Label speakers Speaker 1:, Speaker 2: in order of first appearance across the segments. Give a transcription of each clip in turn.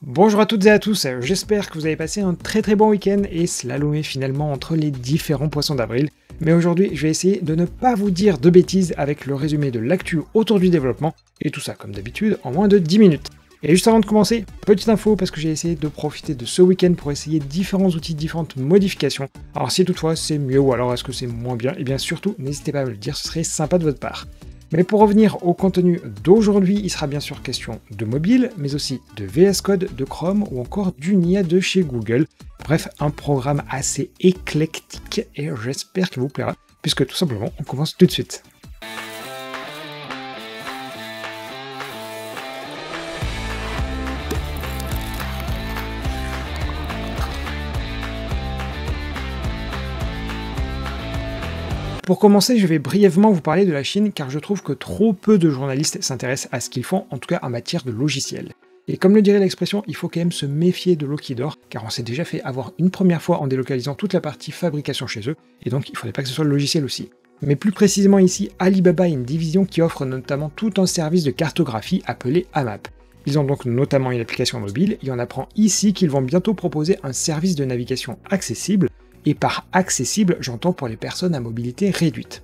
Speaker 1: Bonjour à toutes et à tous, j'espère que vous avez passé un très bon week-end et slalomé finalement entre les différents poissons d'avril. Mais aujourd'hui, je vais essayer de ne pas vous dire de bêtises avec le résumé de l'actu autour du développement, et tout ça comme d'habitude en moins de 10 minutes. Et juste avant de commencer, petite info parce que j'ai essayé de profiter de ce week-end pour essayer différents outils, différentes modifications. Alors si toutefois c'est mieux ou alors est-ce que c'est moins bien, et bien surtout n'hésitez pas à me le dire, ce serait sympa de votre part. Mais pour revenir au contenu d'aujourd'hui, il sera bien sûr question de mobile, mais aussi de VS Code, de Chrome ou encore d'une IA de chez Google. Bref, un programme assez éclectique et j'espère qu'il vous plaira, puisque tout simplement on commence tout de suite. Pour commencer, je vais brièvement vous parler de la Chine car je trouve que trop peu de journalistes s'intéressent à ce qu'ils font, en tout cas en matière de logiciels. Et comme le dirait l'expression, il faut quand même se méfier de l'eau qui dort, car on s'est déjà fait avoir une première fois en délocalisant toute la partie fabrication chez eux, et donc il ne faudrait pas que ce soit le logiciel aussi. Mais plus précisément ici, Alibaba est une division qui offre notamment tout un service de cartographie appelé AMAP. Ils ont donc notamment une application mobile, et on apprend ici qu'ils vont bientôt proposer un service de navigation accessible, et par accessible, j'entends pour les personnes à mobilité réduite.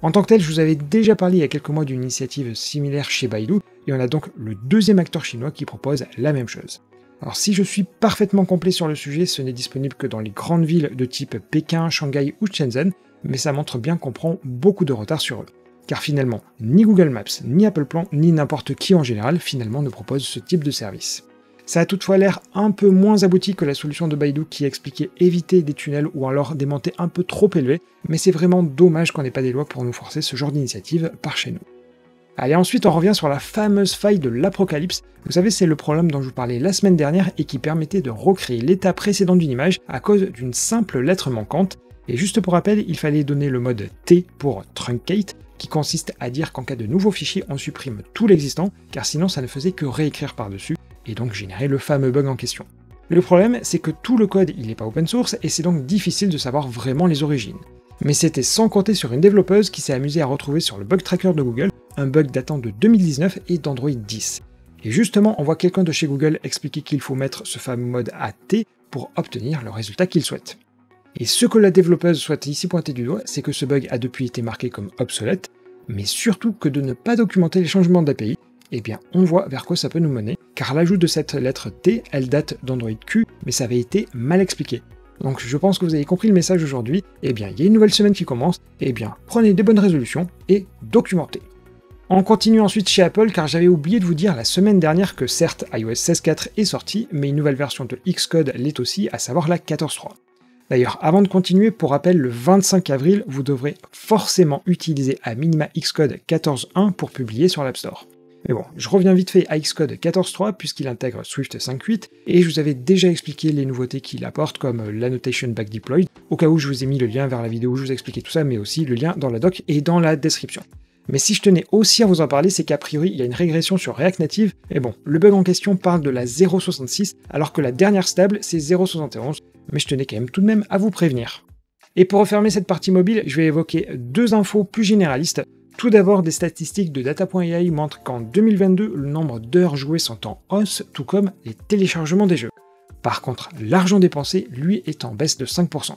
Speaker 1: En tant que tel, je vous avais déjà parlé il y a quelques mois d'une initiative similaire chez Baidu, et on a donc le deuxième acteur chinois qui propose la même chose. Alors si je suis parfaitement complet sur le sujet, ce n'est disponible que dans les grandes villes de type Pékin, Shanghai ou Shenzhen, mais ça montre bien qu'on prend beaucoup de retard sur eux. Car finalement, ni Google Maps, ni Apple Plan, ni n'importe qui en général, finalement ne propose ce type de service. Ça a toutefois l'air un peu moins abouti que la solution de Baidu qui expliquait éviter des tunnels ou alors des montées un peu trop élevées, mais c'est vraiment dommage qu'on n'ait pas des lois pour nous forcer ce genre d'initiative par chez nous. Allez, ensuite on revient sur la fameuse faille de l'apocalypse. Vous savez, c'est le problème dont je vous parlais la semaine dernière et qui permettait de recréer l'état précédent d'une image à cause d'une simple lettre manquante. Et juste pour rappel, il fallait donner le mode T pour truncate, qui consiste à dire qu'en cas de nouveau fichier, on supprime tout l'existant, car sinon ça ne faisait que réécrire par-dessus, et donc générer le fameux bug en question. Le problème, c'est que tout le code il n'est pas open source, et c'est donc difficile de savoir vraiment les origines. Mais c'était sans compter sur une développeuse qui s'est amusée à retrouver sur le bug tracker de Google un bug datant de 2019 et d'Android 10. Et justement, on voit quelqu'un de chez Google expliquer qu'il faut mettre ce fameux mode AT pour obtenir le résultat qu'il souhaite. Et ce que la développeuse souhaite ici pointer du doigt, c'est que ce bug a depuis été marqué comme obsolète, mais surtout que de ne pas documenter les changements d'API, eh bien on voit vers quoi ça peut nous mener, car l'ajout de cette lettre T, elle date d'Android Q, mais ça avait été mal expliqué. Donc je pense que vous avez compris le message aujourd'hui, eh bien il y a une nouvelle semaine qui commence, eh bien prenez des bonnes résolutions et documentez. On continue ensuite chez Apple car j'avais oublié de vous dire la semaine dernière que certes iOS 16.4 est sorti, mais une nouvelle version de Xcode l'est aussi, à savoir la 14.3. D'ailleurs, avant de continuer, pour rappel, le 25 avril, vous devrez forcément utiliser à minima Xcode 14.1 pour publier sur l'App Store. Mais bon, je reviens vite fait à Xcode 14.3 puisqu'il intègre Swift 5.8 et je vous avais déjà expliqué les nouveautés qu'il apporte comme l'annotation back deployed, au cas où je vous ai mis le lien vers la vidéo où je vous expliquais tout ça, mais aussi le lien dans la doc et dans la description. Mais si je tenais aussi à vous en parler, c'est qu'a priori il y a une régression sur React Native, et bon, le bug en question parle de la 0.66 alors que la dernière stable c'est 0.71, mais je tenais quand même tout de même à vous prévenir. Et pour refermer cette partie mobile, je vais évoquer deux infos plus généralistes. Tout d'abord, des statistiques de data.ai montrent qu'en 2022, le nombre d'heures jouées sont en hausse, tout comme les téléchargements des jeux. Par contre, l'argent dépensé, lui, est en baisse de 5%.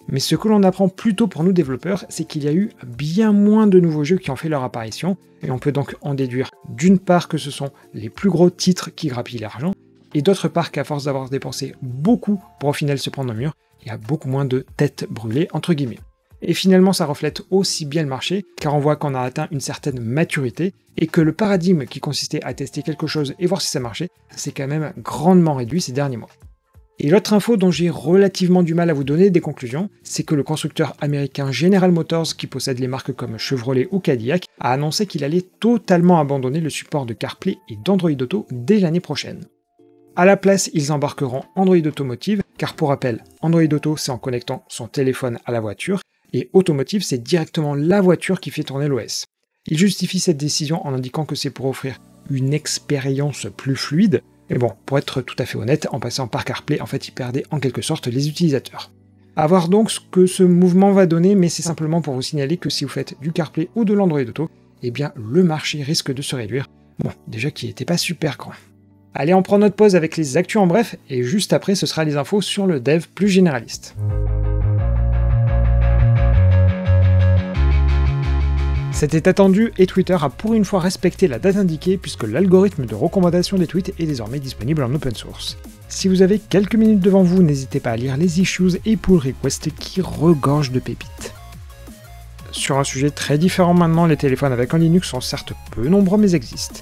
Speaker 1: Mais ce que l'on apprend plutôt pour nous développeurs, c'est qu'il y a eu bien moins de nouveaux jeux qui ont fait leur apparition, et on peut donc en déduire d'une part que ce sont les plus gros titres qui grappillent l'argent, et d'autre part qu'à force d'avoir dépensé beaucoup pour au final se prendre un mur, il y a beaucoup moins de têtes brûlées entre guillemets. Et finalement ça reflète aussi bien le marché, car on voit qu'on a atteint une certaine maturité, et que le paradigme qui consistait à tester quelque chose et voir si ça marchait, s'est quand même grandement réduit ces derniers mois. Et l'autre info dont j'ai relativement du mal à vous donner des conclusions, c'est que le constructeur américain General Motors, qui possède les marques comme Chevrolet ou Cadillac, a annoncé qu'il allait totalement abandonner le support de CarPlay et d'Android Auto dès l'année prochaine. À la place, ils embarqueront Android Automotive, car pour rappel, Android Auto c'est en connectant son téléphone à la voiture, et Automotive c'est directement la voiture qui fait tourner l'OS. Ils justifient cette décision en indiquant que c'est pour offrir une expérience plus fluide, mais bon, pour être tout à fait honnête, en passant par CarPlay, en fait ils perdaient en quelque sorte les utilisateurs. A voir donc ce que ce mouvement va donner, mais c'est simplement pour vous signaler que si vous faites du CarPlay ou de l'Android Auto, eh bien le marché risque de se réduire, bon, déjà qui n'était pas super grand. Allez, on prend notre pause avec les actus en bref, et juste après ce sera les infos sur le dev plus généraliste. C'était attendu et Twitter a pour une fois respecté la date indiquée puisque l'algorithme de recommandation des tweets est désormais disponible en open source. Si vous avez quelques minutes devant vous, n'hésitez pas à lire les issues et pull requests qui regorgent de pépites. Sur un sujet très différent maintenant, les téléphones avec un Linux sont certes peu nombreux mais existent.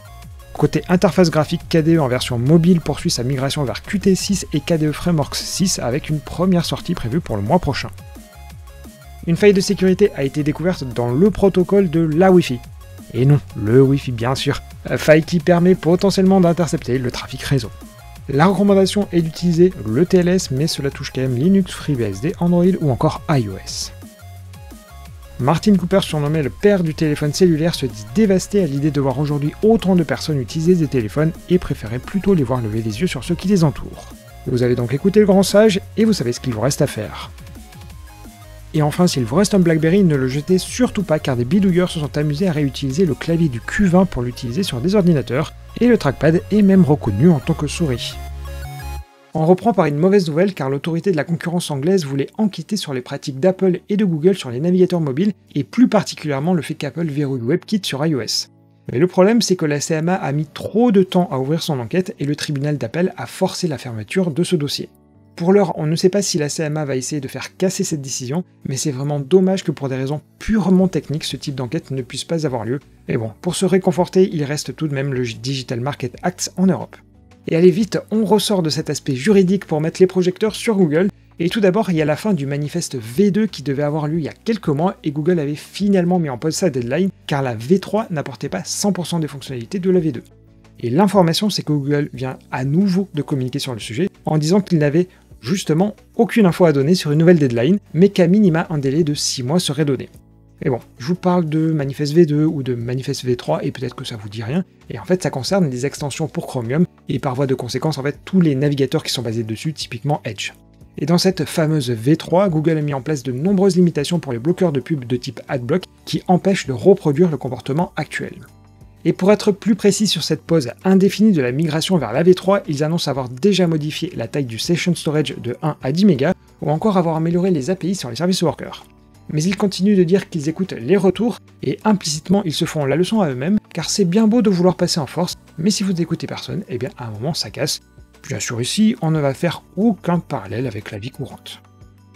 Speaker 1: Côté interface graphique, KDE en version mobile poursuit sa migration vers Qt6 et KDE Frameworks 6 avec une première sortie prévue pour le mois prochain. Une faille de sécurité a été découverte dans le protocole de la Wi-Fi. Et non, le Wi-Fi bien sûr, faille qui permet potentiellement d'intercepter le trafic réseau. La recommandation est d'utiliser le TLS, mais cela touche quand même Linux, FreeBSD, Android ou encore iOS. Martin Cooper, surnommé le père du téléphone cellulaire, se dit dévasté à l'idée de voir aujourd'hui autant de personnes utiliser des téléphones et préférait plutôt les voir lever les yeux sur ceux qui les entourent. Vous avez donc écouté le grand sage et vous savez ce qu'il vous reste à faire. Et enfin, s'il vous reste un BlackBerry, ne le jetez surtout pas car des bidouilleurs se sont amusés à réutiliser le clavier du Q20 pour l'utiliser sur des ordinateurs, et le trackpad est même reconnu en tant que souris. On reprend par une mauvaise nouvelle car l'autorité de la concurrence anglaise voulait enquêter sur les pratiques d'Apple et de Google sur les navigateurs mobiles, et plus particulièrement le fait qu'Apple verrouille WebKit sur iOS. Mais le problème, c'est que la CMA a mis trop de temps à ouvrir son enquête et le tribunal d'appel a forcé la fermeture de ce dossier. Pour l'heure, on ne sait pas si la CMA va essayer de faire casser cette décision, mais c'est vraiment dommage que pour des raisons purement techniques, ce type d'enquête ne puisse pas avoir lieu. Et bon, pour se réconforter, il reste tout de même le Digital Market Act en Europe. Et allez vite, on ressort de cet aspect juridique pour mettre les projecteurs sur Google. Et tout d'abord, il y a la fin du manifeste V2 qui devait avoir lieu il y a quelques mois, et Google avait finalement mis en pause sa deadline, car la V3 n'apportait pas 100% des fonctionnalités de la V2. Et l'information, c'est que Google vient à nouveau de communiquer sur le sujet, en disant qu'il n'avait justement aucune info à donner sur une nouvelle deadline, mais qu'à minima un délai de 6 mois serait donné. Et bon, je vous parle de Manifest V2 ou de Manifest V3 et peut-être que ça vous dit rien, et en fait ça concerne des extensions pour Chromium, et par voie de conséquence en fait tous les navigateurs qui sont basés dessus, typiquement Edge. Et dans cette fameuse V3, Google a mis en place de nombreuses limitations pour les bloqueurs de pub de type AdBlock qui empêchent de reproduire le comportement actuel. Et pour être plus précis sur cette pause indéfinie de la migration vers la V3, ils annoncent avoir déjà modifié la taille du Session Storage de 1 à 10 MB, ou encore avoir amélioré les API sur les services workers. Mais ils continuent de dire qu'ils écoutent les retours, et implicitement ils se font la leçon à eux-mêmes, car c'est bien beau de vouloir passer en force, mais si vous n'écoutez personne, eh bien à un moment ça casse. Bien sûr ici, on ne va faire aucun parallèle avec la vie courante.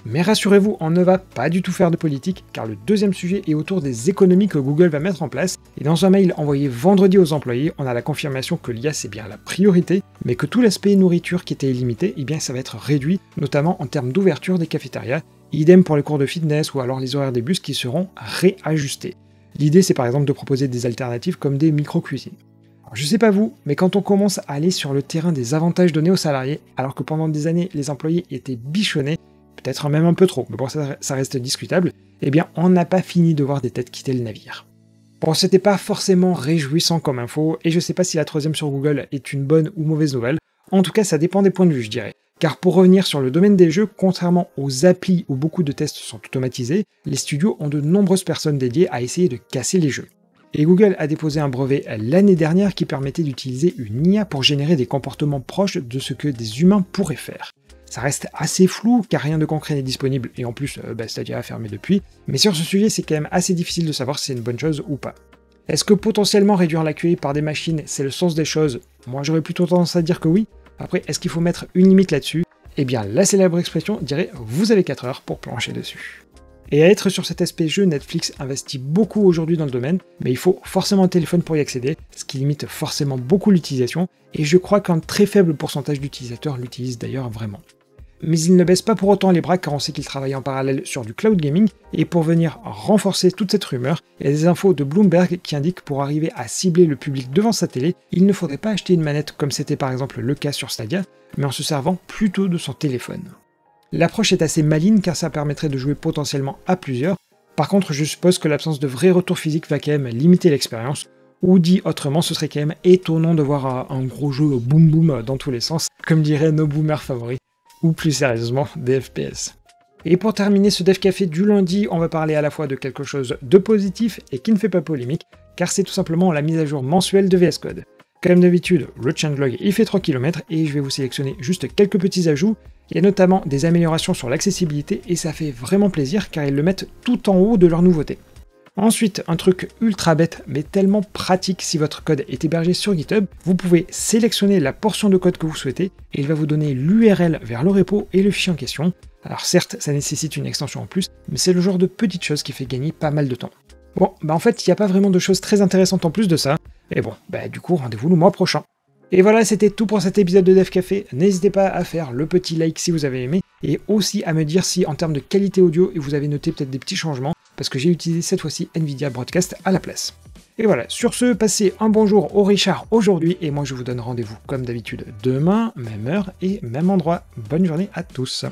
Speaker 1: Mais rassurez-vous, on ne va pas du tout faire de politique, car le deuxième sujet est autour des économies que Google va mettre en place, et dans un mail envoyé vendredi aux employés, on a la confirmation que l'IA c'est bien la priorité, mais que tout l'aspect nourriture qui était illimité, eh bien ça va être réduit, notamment en termes d'ouverture des cafétérias, idem pour les cours de fitness ou alors les horaires des bus qui seront réajustés. L'idée c'est par exemple de proposer des alternatives comme des micro-cuisines. Je sais pas vous, mais quand on commence à aller sur le terrain des avantages donnés aux salariés, alors que pendant des années les employés étaient bichonnés, peut-être même un peu trop, mais bon ça reste discutable, eh bien on n'a pas fini de voir des têtes quitter le navire. Bon, c'était pas forcément réjouissant comme info, et je sais pas si la troisième sur Google est une bonne ou mauvaise nouvelle, en tout cas ça dépend des points de vue je dirais. Car pour revenir sur le domaine des jeux, contrairement aux applis où beaucoup de tests sont automatisés, les studios ont de nombreuses personnes dédiées à essayer de casser les jeux. Et Google a déposé un brevet l'année dernière qui permettait d'utiliser une IA pour générer des comportements proches de ce que des humains pourraient faire. Ça reste assez flou car rien de concret n'est disponible et en plus Stadia a fermé depuis, mais sur ce sujet c'est quand même assez difficile de savoir si c'est une bonne chose ou pas. Est-ce que potentiellement réduire la QA par des machines c'est le sens des choses? Moi j'aurais plutôt tendance à dire que oui. Après, est-ce qu'il faut mettre une limite là-dessus? Eh bien, la célèbre expression dirait « vous avez 4 heures pour plancher dessus ». Et à être sur cet aspect jeu, Netflix investit beaucoup aujourd'hui dans le domaine, mais il faut forcément un téléphone pour y accéder, ce qui limite forcément beaucoup l'utilisation, et je crois qu'un très faible pourcentage d'utilisateurs l'utilisent d'ailleurs vraiment. Mais il ne baisse pas pour autant les bras car on sait qu'il travaille en parallèle sur du cloud gaming, et pour venir renforcer toute cette rumeur, il y a des infos de Bloomberg qui indiquent que pour arriver à cibler le public devant sa télé, il ne faudrait pas acheter une manette comme c'était par exemple le cas sur Stadia, mais en se servant plutôt de son téléphone. L'approche est assez maligne car ça permettrait de jouer potentiellement à plusieurs, par contre je suppose que l'absence de vrai retour physique va quand même limiter l'expérience, ou dit autrement ce serait quand même étonnant de voir un gros jeu boum boum dans tous les sens, comme diraient nos boomers favoris. Ou plus sérieusement, des FPS. Et pour terminer ce Dev Café du lundi, on va parler à la fois de quelque chose de positif et qui ne fait pas polémique, car c'est tout simplement la mise à jour mensuelle de VS Code. Comme d'habitude, le changelog il fait 3 km et je vais vous sélectionner juste quelques petits ajouts. Il y a notamment des améliorations sur l'accessibilité et ça fait vraiment plaisir car ils le mettent tout en haut de leur nouveauté. Ensuite, un truc ultra bête mais tellement pratique si votre code est hébergé sur GitHub, vous pouvez sélectionner la portion de code que vous souhaitez et il va vous donner l'URL vers le repo et le fichier en question. Alors certes, ça nécessite une extension en plus, mais c'est le genre de petite chose qui fait gagner pas mal de temps. Bon, en fait, il n'y a pas vraiment de choses très intéressantes en plus de ça, et bon, du coup, rendez-vous le mois prochain. Et voilà, c'était tout pour cet épisode de Dev Café. N'hésitez pas à faire le petit like si vous avez aimé, et aussi à me dire si en termes de qualité audio, vous avez noté peut-être des petits changements, parce que j'ai utilisé cette fois-ci Nvidia Broadcast à la place. Et voilà, sur ce, passez un bon jour au Richard aujourd'hui, et moi je vous donne rendez-vous comme d'habitude demain, même heure et même endroit. Bonne journée à tous.